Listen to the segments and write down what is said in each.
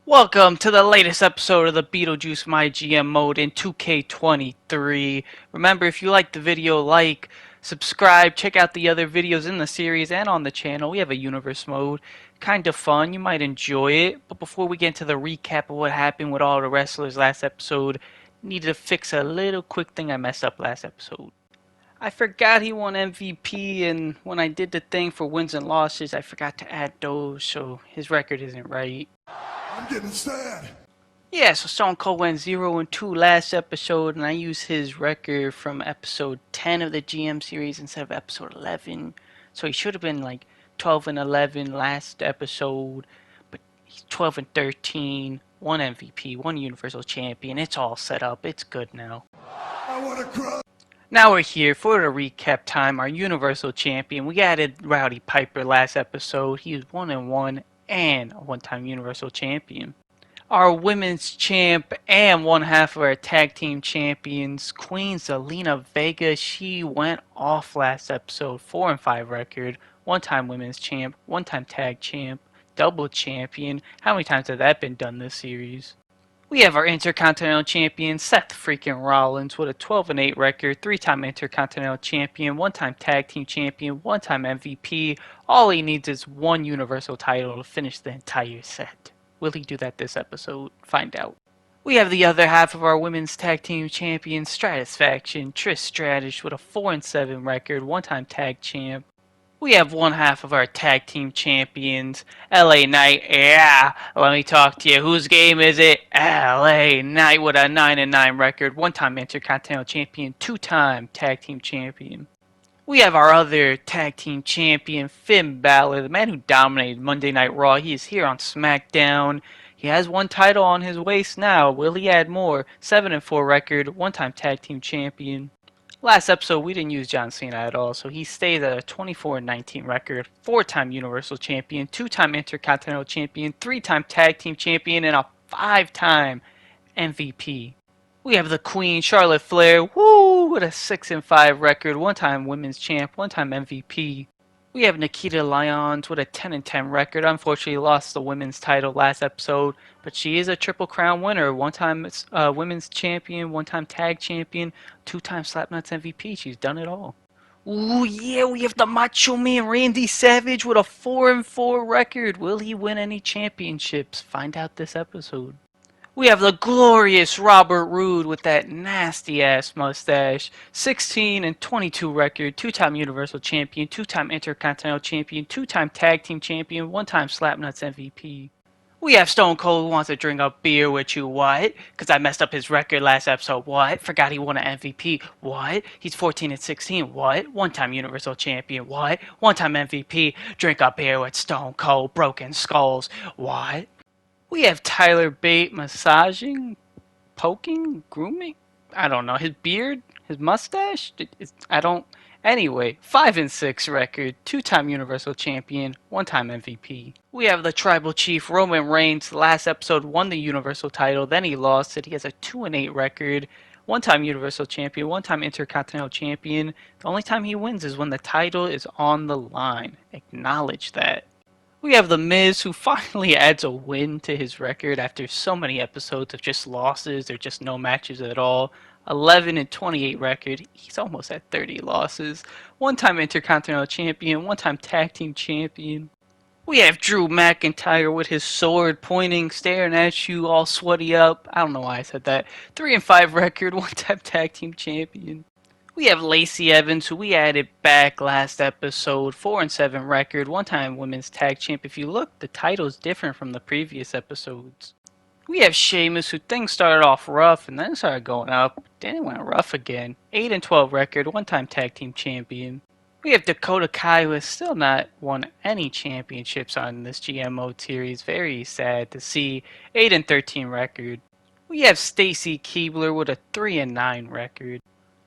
Welcome to the latest episode of the Beetlejuice My GM mode in 2K23. Remember, if you liked the video, like, subscribe, check out the other videos in the series and on the channel. We have a universe mode. Kind of fun, you might enjoy it. But before we get into the recap of what happened with all the wrestlers last episode, needed to fix a little quick thing I messed up last episode. I forgot he won MVP, and when I did the thing for wins and losses, I forgot to add those, so his record isn't right. I'm getting sad. Yeah, so Stone Cold went 0-2 last episode, and I used his record from episode 10 of the GM series instead of episode 11. So he should have been like 12-11 last episode, but he's 12-13, one MVP, one Universal Champion. It's all set up. It's good now. I want to cry. Now we're here for the recap time. Our Universal Champion. We added Rowdy Piper last episode. He was 1-1 and a one-time Universal Champion. Our women's champ and one half of our tag team champions, Queen Zelina Vega, she went off last episode, 4-5 record, one-time women's champ, one-time tag champ, double champion. How many times has that been done this series? We have our Intercontinental Champion, Seth freaking Rollins, with a 12-8 record, three-time Intercontinental Champion, one-time Tag Team Champion, one-time MVP. All he needs is one Universal title to finish the entire set. Will he do that this episode? Find out. We have the other half of our Women's Tag Team Champions, Stratusfaction, Trish Stratus, with a 4-7 record, one-time Tag Champ. We have one half of our tag team champions, LA Knight. Yeah, let me talk to you. Whose game is it? LA Knight with a 9-9 record, one-time Intercontinental Champion, two-time tag team champion. We have our other tag team champion, Finn Balor, the man who dominated Monday Night Raw. He is here on SmackDown. He has one title on his waist now. Will he add more? 7-4 record, one-time tag team champion. Last episode, we didn't use John Cena at all, so he stays at a 24-19 record, four-time Universal Champion, two-time Intercontinental Champion, three-time Tag Team Champion, and a five-time MVP. We have the Queen, Charlotte Flair, with a 6-5 record, one-time Women's Champ, one-time MVP. We have Nikita Lyons with a 10-10 record. Unfortunately, lost the women's title last episode, but she is a Triple Crown winner. One-time women's champion, one-time tag champion, two-time Slapnuts MVP. She's done it all. Ooh, yeah, we have the Macho Man Randy Savage with a 4-4 record. Will he win any championships? Find out this episode. We have the glorious Robert Roode with that nasty-ass mustache, 16-22 record, two-time Universal Champion, two-time Intercontinental Champion, two-time Tag Team Champion, one-time Slapnuts MVP. We have Stone Cold who wants to drink a beer with you, what? Because I messed up his record last episode, what? Forgot he won an MVP, what? He's 14-16, what? One-time Universal Champion, what? One-time MVP, drink a beer with Stone Cold, Broken Skulls, what? We have Tyler Bate massaging, poking, grooming. I don't know. His beard, his mustache. Anyway, 5-6 record, two-time Universal Champion, one-time MVP. We have the Tribal Chief Roman Reigns. Last episode won the Universal title, then he lost it. He has a 2-8 record, one-time Universal Champion, one-time Intercontinental Champion. The only time he wins is when the title is on the line. Acknowledge that. We have The Miz, who finally adds a win to his record after so many episodes of just losses or just no matches at all. 11-28 record. He's almost at 30 losses. One-time Intercontinental Champion, one-time Tag Team Champion. We have Drew McIntyre with his sword pointing, staring at you, all sweaty up. I don't know why I said that. 3-5 record, one-time Tag Team Champion. We have Lacey Evans, who we added back last episode, 4-7 record, one-time women's tag champ. If you look, the title's different from the previous episodes. We have Sheamus, who things started off rough and then started going up, then it went rough again. 8-12 record, one-time tag team champion. We have Dakota Kai, who has still not won any championships on this GMO series. Very sad to see. 8-13 record. We have Stacy Keibler with a 3-9 record.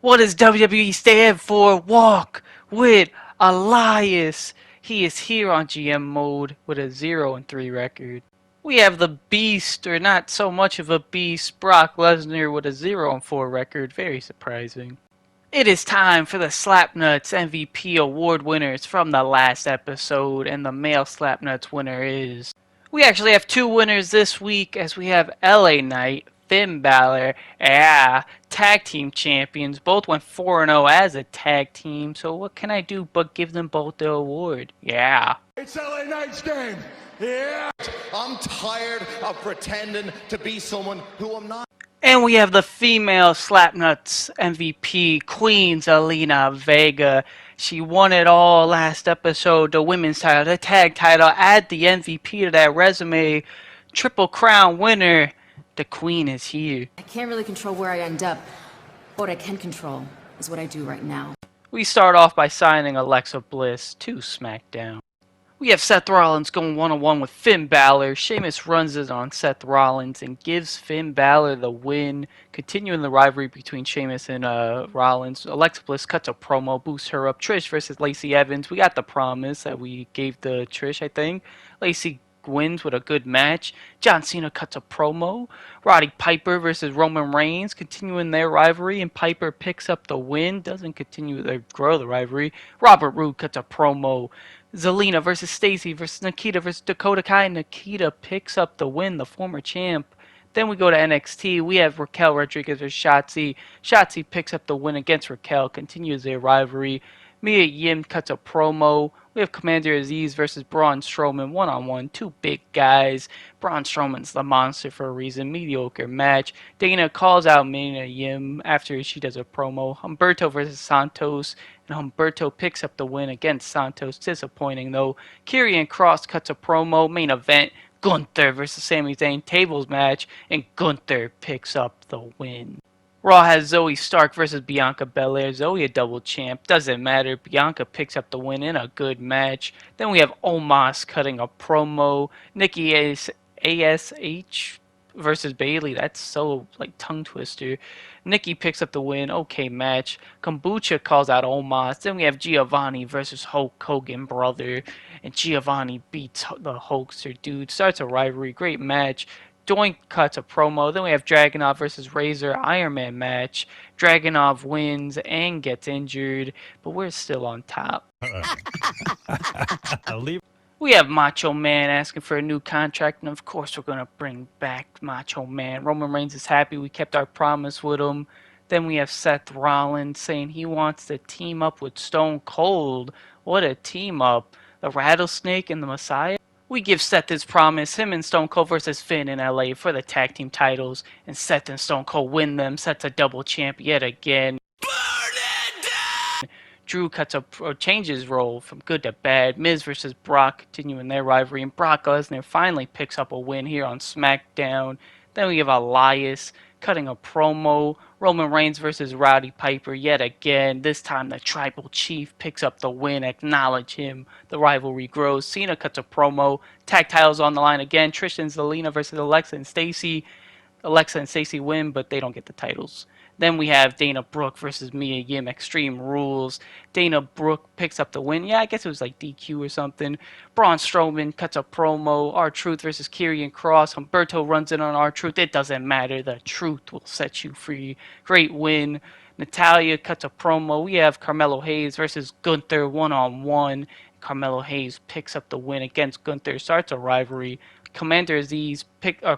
What does WWE stand for? Walk with Elias. He is here on GM mode with a 0-3 record. We have the Beast, or not so much of a beast, Brock Lesnar with a 0-4 record. Very surprising. It is time for the Slapnuts MVP award winners from the last episode, and the male Slapnuts winner is We actually have two winners this week as we have LA Knight, Finn Balor, tag team champions. Both went 4-0 as a tag team, so what can I do but give them both the award? Yeah. It's LA Knight's game. Yeah. I'm tired of pretending to be someone who I'm not. And we have the female Slapnuts MVP, Queen Zelina Vega. She won it all last episode, the women's title, the tag title, add the MVP to that resume. Triple Crown winner. The Queen is here. I can't really control where I end up. What I can control is what I do right now. We start off by signing Alexa Bliss to SmackDown. We have Seth Rollins going one-on-one with Finn Balor. Sheamus runs it on Seth Rollins and gives Finn Balor the win, continuing the rivalry between Sheamus and Rollins. Alexa Bliss cuts a promo, boosts her up. Trish versus Lacey Evans. We got the promise that we gave to Trish, I think. Lacey wins with a good match. John Cena cuts a promo. Roddy Piper versus Roman Reigns, continuing their rivalry, and Piper picks up the win. Doesn't continue to grow the rivalry. Robert Roode cuts a promo. Zelina versus Stacy versus Nikita versus Dakota Kai. Nikita picks up the win, the former champ. Then we go to NXT. We have Raquel Rodriguez versus Shotzi. Shotzi picks up the win against Raquel, continues their rivalry. Mia Yim cuts a promo. We have Commander Aziz versus Braun Strowman one-on-one. Two big guys. Braun Strowman's the monster for a reason. Mediocre match. Dana calls out Mia Yim after she does a promo. Humberto versus Santos. And Humberto picks up the win against Santos. Disappointing though. Karrion Kross cuts a promo. Main event. Gunther versus Sami Zayn. Tables match. And Gunther picks up the win. Raw has Zoe Stark versus Bianca Belair. Zoe a double champ. Doesn't matter. Bianca picks up the win in a good match. Then we have Omos cutting a promo. Nikki ASH versus Bailey. That's so like tongue twister. Nikki picks up the win. Okay match. Kombucha calls out Omos. Then we have Giovanni versus Hulk Hogan brother. And Giovanni beats the Hulkster dude. Starts a rivalry. Great match. Doink cuts a promo. Then we have Dragunov versus Razor Iron Man match. Dragunov wins and gets injured, but we're still on top. We have Macho Man asking for a new contract, and of course we're going to bring back Macho Man. Roman Reigns is happy we kept our promise with him. Then we have Seth Rollins saying he wants to team up with Stone Cold. What a team up. The Rattlesnake and the Messiah. We give Seth his promise, him and Stone Cold versus Finn in LA for the tag team titles, and Seth and Stone Cold win them. Seth's a double champ yet again. Burn it down! Drew changes role from good to bad. Miz versus Brock continuing their rivalry, and Brock Lesnar finally picks up a win here on SmackDown. Then we have Elias cutting a promo. Roman Reigns versus Roddy Piper yet again. This time the Tribal Chief picks up the win. Acknowledge him. The rivalry grows. Cena cuts a promo. Tag titles on the line again. Trish and Zelina versus Alexa and Stacy. Alexa and Stacy win, but they don't get the titles. Then we have Dana Brooke versus Mia Yim. Extreme Rules. Dana Brooke picks up the win. Yeah, I guess it was like DQ or something. Braun Strowman cuts a promo. R-Truth versus Karrion Kross. Humberto runs in on R-Truth. It doesn't matter. The truth will set you free. Great win. Natalia cuts a promo. We have Carmelo Hayes versus Gunther one-on-one. Carmelo Hayes picks up the win against Gunther. Starts a rivalry. Commander Aziz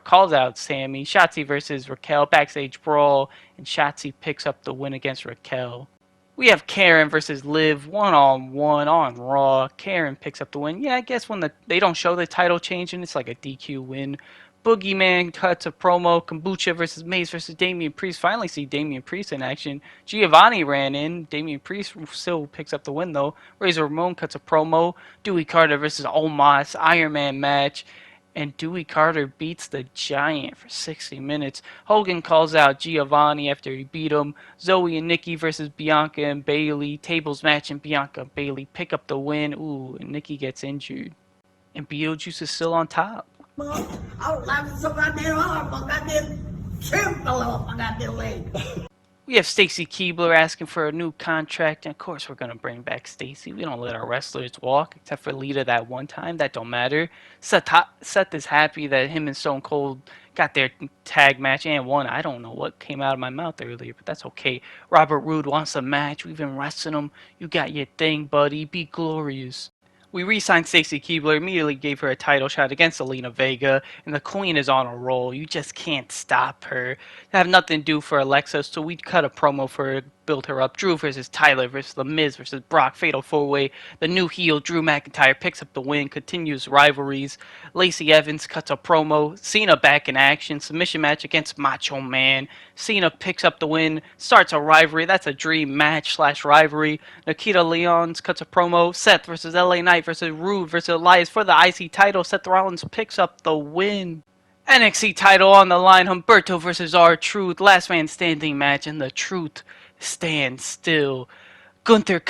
calls out Sammy. Shotzi versus Raquel. Backstage brawl. And Shotzi picks up the win against Raquel. We have Karen versus Liv one-on-one on Raw. Karen picks up the win. Yeah, I guess when they don't show the title change and it's like a DQ win. Boogeyman cuts a promo. Kombucha versus Mace versus Damian Priest. Finally see Damian Priest in action. Giovanni ran in. Damian Priest still picks up the win though. Razor Ramon cuts a promo. Dewey Carter versus Omos. Iron Man match. And Dewey Carter beats the Giant for 60 minutes. Hogan calls out Giovanni after he beat him. Zoe and Nikki versus Bianca and Bailey. Tables match and Bianca and Bailey pick up the win. Ooh, and Nikki gets injured. And Beetlejuice is still on top. We have Stacy Keibler asking for a new contract, and of course we're gonna bring back Stacy. We don't let our wrestlers walk, except for Lita that one time. That don't matter. Seth is happy that him and Stone Cold got their tag match and won. I don't know what came out of my mouth earlier, but that's okay. Robert Roode wants a match. We've been wrestling him. You got your thing, buddy. Be glorious. We re-signed Stacy Keibler, immediately gave her a title shot against Zelina Vega, and the Queen is on a roll. You just can't stop her. They have nothing to do for Alexa, so we cut a promo for her, build her up. Drew versus Tyler versus The Miz versus Brock, Fatal 4-Way. The new heel, Drew McIntyre, picks up the win, continues rivalries. Lacey Evans cuts a promo. Cena back in action, submission match against Macho Man. Cena picks up the win, starts a rivalry. That's a dream match / rivalry. Nikita Lyons cuts a promo. Seth versus LA Knight versus Rude versus Elias for the IC title. Seth Rollins picks up the win. NXT title on the line. Humberto versus R-Truth. Last man standing match, and the Truth stands still. Gunther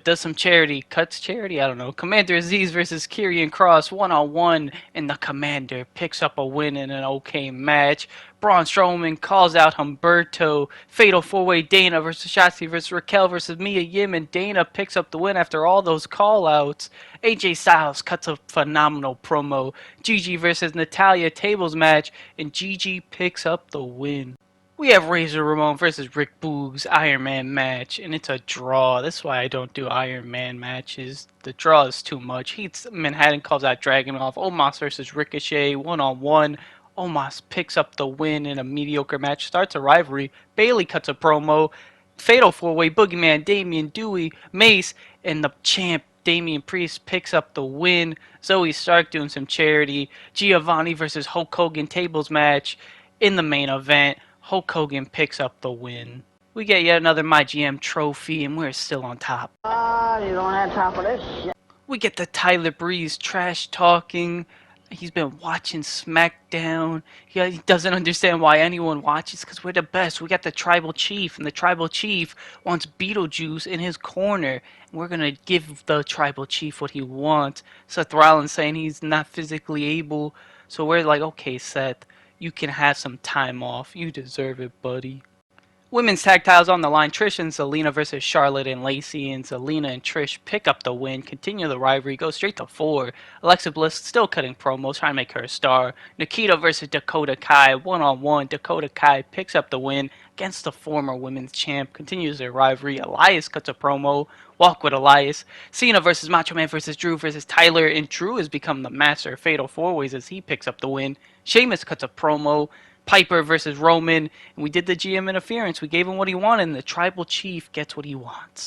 does some charity. Cuts charity? I don't know. Commander Aziz versus Karrion Kross 1-on-1, and the Commander picks up a win in an okay match. Braun Strowman calls out Humberto. Fatal 4-Way Dana versus Shotzi versus Raquel versus Mia Yim, and Dana picks up the win after all those call-outs. AJ Styles cuts a phenomenal promo. Gigi versus Natalya tables match, and Gigi picks up the win. We have Razor Ramon versus Rick Boogs Iron Man match, and it's a draw. That's why I don't do Iron Man matches. The draw is too much. Heath Manhattan calls out Dragunov. Omos versus Ricochet 1-on-1. Omos picks up the win in a mediocre match, starts a rivalry. Bayley cuts a promo. Fatal 4-Way Boogeyman, Damian Dewey, Mace, and the champ Damian Priest picks up the win. Zoe Stark doing some charity. Giovanni versus Hulk Hogan tables match in the main event. Hulk Hogan picks up the win. We get yet another My GM trophy, and we're still on top. You don't have time for this shit. We get the Tyler Breeze trash talking. He's been watching SmackDown. He doesn't understand why anyone watches, because we're the best. We got the Tribal Chief, and the Tribal Chief wants Beetlejuice in his corner. And we're going to give the Tribal Chief what he wants. Seth Rollins saying he's not physically able. So we're like, okay, Seth, you can have some time off. You deserve it, buddy. Women's tag titles on the line. Trish and Zelina versus Charlotte and Lacey, and Zelina and Trish pick up the win, continue the rivalry, go straight to 4. Alexa Bliss still cutting promos, trying to make her a star. Nikita versus Dakota Kai 1-on-1. Dakota Kai picks up the win against the former women's champ, continues their rivalry. Elias cuts a promo. Walk with Elias. Cena versus Macho Man versus Drew versus Tyler, and Drew has become the master of Fatal 4-Ways as he picks up the win. Sheamus cuts a promo. Piper versus Roman, and we did the GM interference. We gave him what he wanted, and the Tribal Chief gets what he wants.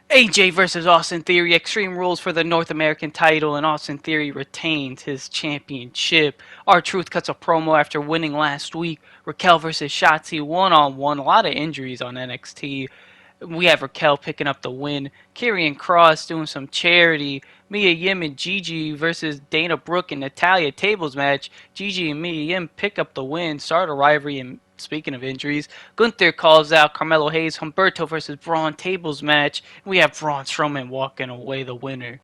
AJ versus Austin Theory, Extreme Rules for the North American title, and Austin Theory retains his championship. R-Truth cuts a promo after winning last week. Raquel versus Shotzi 1-on-1, a lot of injuries on NXT. We have Raquel picking up the win. Karrion Kross doing some charity. Mia Yim and Gigi versus Dana Brooke and Natalya tables match. Gigi and Mia Yim pick up the win, start a rivalry, and speaking of injuries, Gunther calls out Carmelo Hayes. Humberto versus Braun tables match. We have Braun Strowman walking away the winner.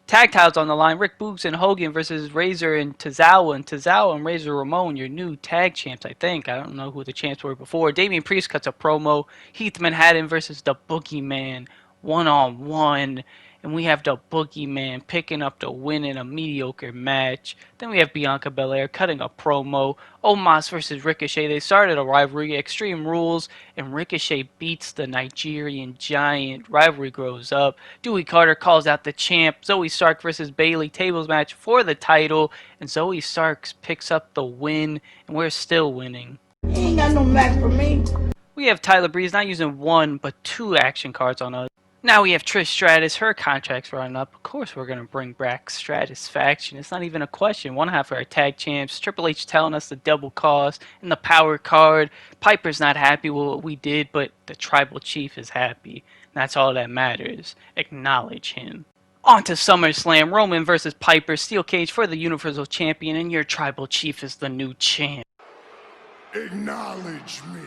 Tag titles on the line. Rick Boogs and Hogan versus Razor and Tozawa. And Tozawa and Razor Ramon, your new tag champs, I think. I don't know who the champs were before. Damian Priest cuts a promo. Heath Manhattan versus the Boogeyman 1-on-1. And we have the Boogeyman picking up the win in a mediocre match. Then we have Bianca Belair cutting a promo. Omos versus Ricochet. They started a rivalry. Extreme Rules. And Ricochet beats the Nigerian Giant. Rivalry grows up. Dewey Carter calls out the champ. Zoe Stark versus Bayley tables match for the title. And Zoe Stark picks up the win. And we're still winning. You ain't got no match for me. We have Tyler Breeze not using 1 but 2 action cards on us. Now we have Trish Stratus, her contract's running up. Of course we're going to bring back Stratus Faction. It's not even a question. One half of our tag champs. Triple H telling us the double cost and the power card. Piper's not happy with what we did, but the Tribal Chief is happy. And that's all that matters. Acknowledge him. On to SummerSlam. Roman versus Piper. Steel cage for the Universal Champion, and your Tribal Chief is the new champ. Acknowledge me.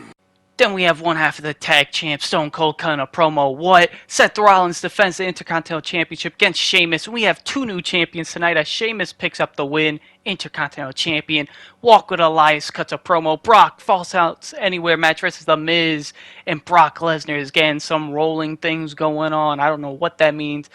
Then we have one half of the tag champ, Stone Cold cutting a promo. What? Seth Rollins defends the Intercontinental Championship against Sheamus. We have 2 new champions tonight as Sheamus picks up the win. Intercontinental Champion. Walk with Elias cuts a promo. Brock falls out anywhere match versus The Miz. And Brock Lesnar is getting some rolling things going on. I don't know what that means.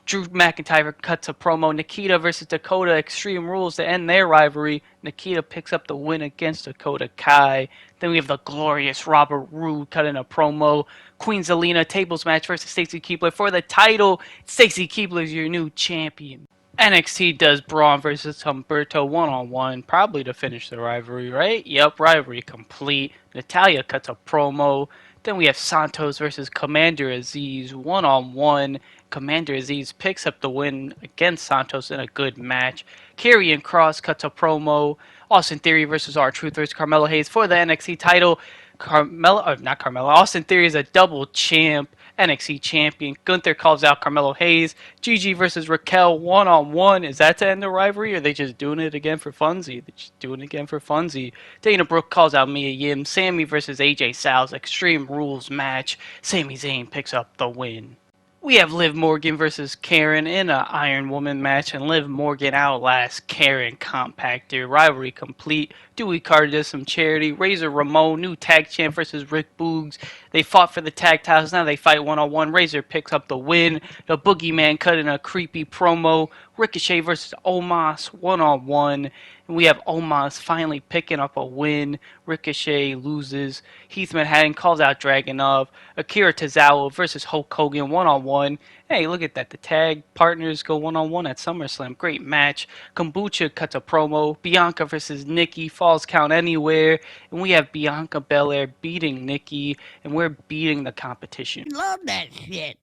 Drew McIntyre cuts a promo. Nikita versus Dakota Extreme Rules to end their rivalry. Nikita picks up the win against Dakota Kai. Then we have the glorious Robert Roode cutting a promo. Queen Zelina tables match versus Stacy Keibler for the title. Stacy Keibler is your new champion. NXT does Braun versus Humberto one-on-one, probably to finish the rivalry, right? Yep, rivalry complete. Natalya cuts a promo. Then we have Santos versus Commander Aziz one-on-one. Commander Aziz picks up the win against Santos in a good match. Karrion Kross cuts a promo. Austin Theory versus R-Truth versus Carmelo Hayes for the NXT title. Austin Theory is a double champ, NXT champion. Gunther calls out Carmelo Hayes. Gigi versus Raquel one-on-one. Is that to end the rivalry, or are they just doing it again for funsies? They're just doing it again for funsies. Dana Brooke calls out Mia Yim. Sammy versus AJ Styles. Extreme Rules match. Sami Zayn picks up the win. We have Liv Morgan versus Karen in an Iron Woman match, and Liv Morgan outlasts Karen Compactor. Rivalry complete. Dewey Carter does some charity. Razor Ramon, new tag champ versus Rick Boogs. They fought for the tag titles. Now they fight one-on-one. Razor picks up the win. The Boogeyman cut in a creepy promo. Ricochet versus Omos one-on-one. And we have Omos finally picking up a win. Ricochet loses. Heath Manhattan calls out Dragunov. Akira Tozawa versus Hulk Hogan one-on-one. Hey, look at that. The tag partners go one-on-one at SummerSlam. Great match. Kombucha cuts a promo. Bianca versus Nikki. Falls count anywhere. And we have Bianca Belair beating Nikki. And we're beating the competition. Love that shit.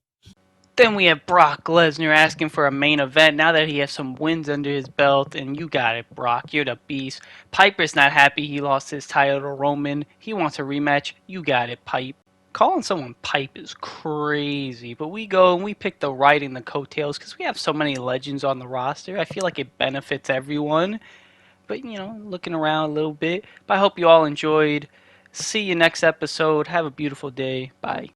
Then we have Brock Lesnar asking for a main event now that he has some wins under his belt. And you got it, Brock. You're the beast. Piper's not happy he lost his title to Roman. He wants a rematch. You got it, Pipe. Calling someone Pipe is crazy, but we go and we pick the riding the coattails because we have so many legends on the roster. I feel like it benefits everyone. But, looking around a little bit. But I hope you all enjoyed. See you next episode. Have a beautiful day. Bye.